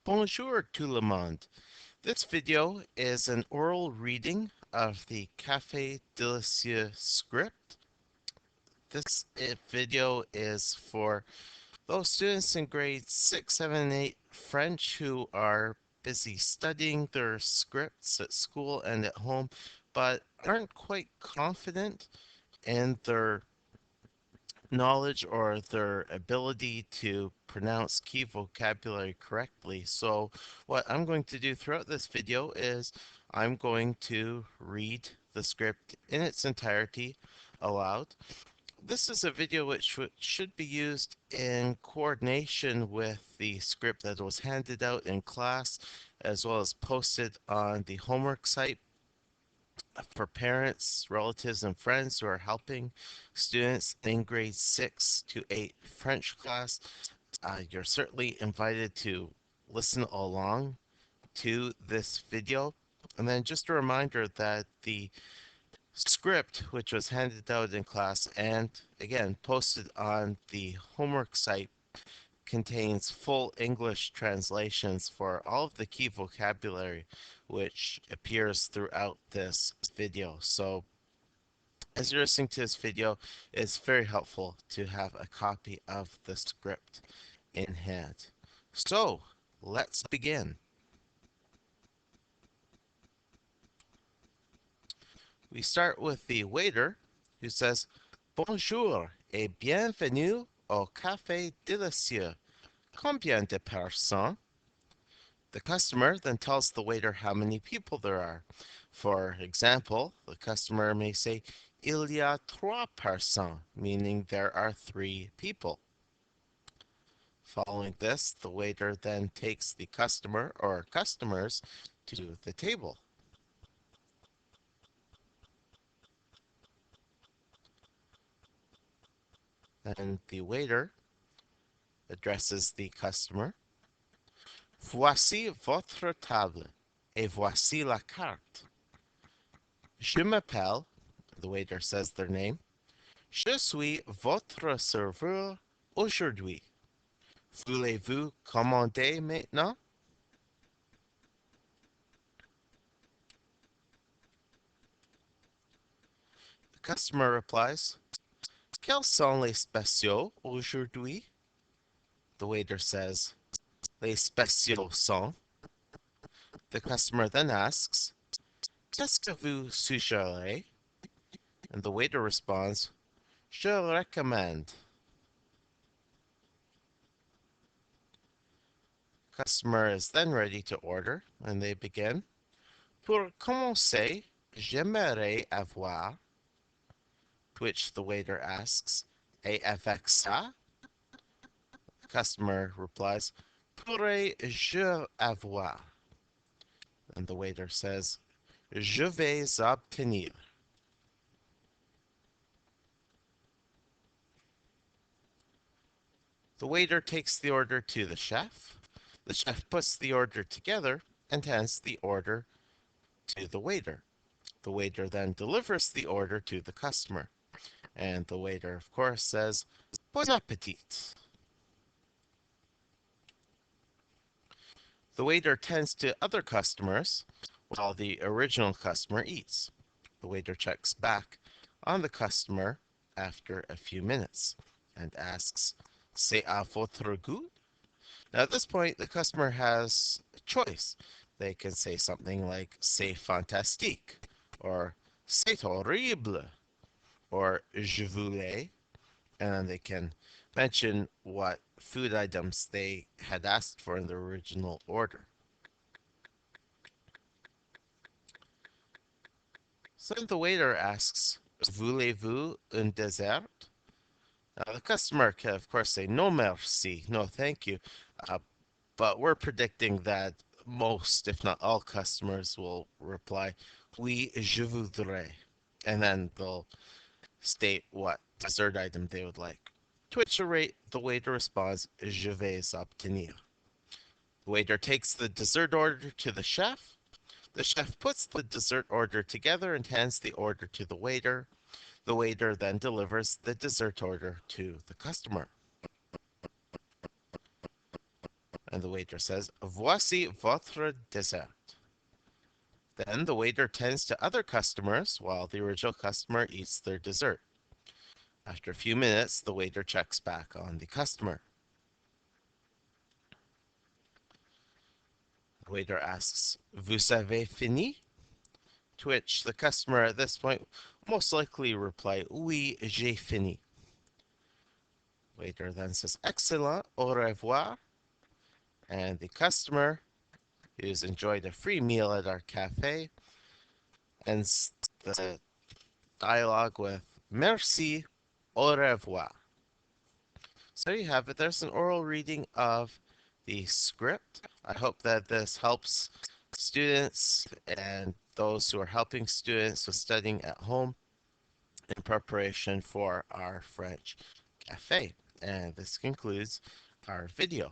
Bonjour tout le monde. This video is an oral reading of the Cafe Delicieux script. This video is for those students in grades 6, 7, and 8 French who are busy studying their scripts at school and at home, but aren't quite confident in their knowledge or their ability to pronounce key vocabulary correctly. So what I'm going to do throughout this video is I'm going to read the script in its entirety aloud. This is a video which should be used in coordination with the script that was handed out in class as well as posted on the homework site for parents, relatives, and friends who are helping students in grades 6 to 8 French class. You're certainly invited to listen along to this video. And then just a reminder that the script, which was handed out in class and again posted on the homework site, contains full English translations for all of the key vocabulary which appears throughout this video. So as you're listening to this video, it's very helpful to have a copy of the script in hand. So let's begin. We start with the waiter who says, Bonjour et bienvenue au Café Delicieux. Combien de personnes? The customer then tells the waiter how many people there are. For example, the customer may say, Il y a trois personnes, meaning there are 3 people. Following this, the waiter then takes the customer or customers to the table. And the waiter addresses the customer. Voici votre table et voici la carte. Je m'appelle, the waiter says their name. Je suis votre serveur aujourd'hui. Voulez-vous commander maintenant? The customer replies, Quels sont les spéciaux aujourd'hui? The waiter says, Les spéciaux sont. The customer then asks, Qu'est-ce que vous suggérez? And the waiter responds, Je recommande. Customer is then ready to order, and they begin. Pour commencer, j'aimerais avoir. To which the waiter asks, Et avec ça? The customer replies, Pourrais-je avoir? And the waiter says, Je vais obtenir. The waiter takes the order to the chef. The chef puts the order together and hands the order to the waiter. The waiter then delivers the order to the customer. And the waiter, of course, says, Bon appetit. The waiter tends to other customers while the original customer eats. The waiter checks back on the customer after a few minutes and asks, C'est à votre goût? Now, at this point, the customer has a choice. They can say something like, C'est fantastique, or C'est horrible, or Je voulais, and then they can mention what food items they had asked for in the original order. So the waiter asks, Voulez-vous un dessert? Now, the customer can, of course, say, No merci, no thank you. Uh, but we're predicting that most, if not all, customers will reply, Oui, je voudrais. And then they'll state what dessert item they would like. To which the waiter responds, Je vais obtenir. The waiter takes the dessert order to the chef. The chef puts the dessert order together and hands the order to the waiter. The waiter then delivers the dessert order to the customer. And the waiter says, Voici votre dessert. Then the waiter tends to other customers while the original customer eats their dessert. After a few minutes, the waiter checks back on the customer. The waiter asks, Vous avez fini? To which the customer at this point most likely reply, Oui, j'ai fini. Waiter then says, Excellent, au revoir. And the customer, who's enjoyed a free meal at our cafe, ends the dialogue with, Merci, au revoir. So there you have it. There's an oral reading of the script. I hope that this helps students and those who are helping students with studying at home in preparation for our French cafe. And this concludes our video.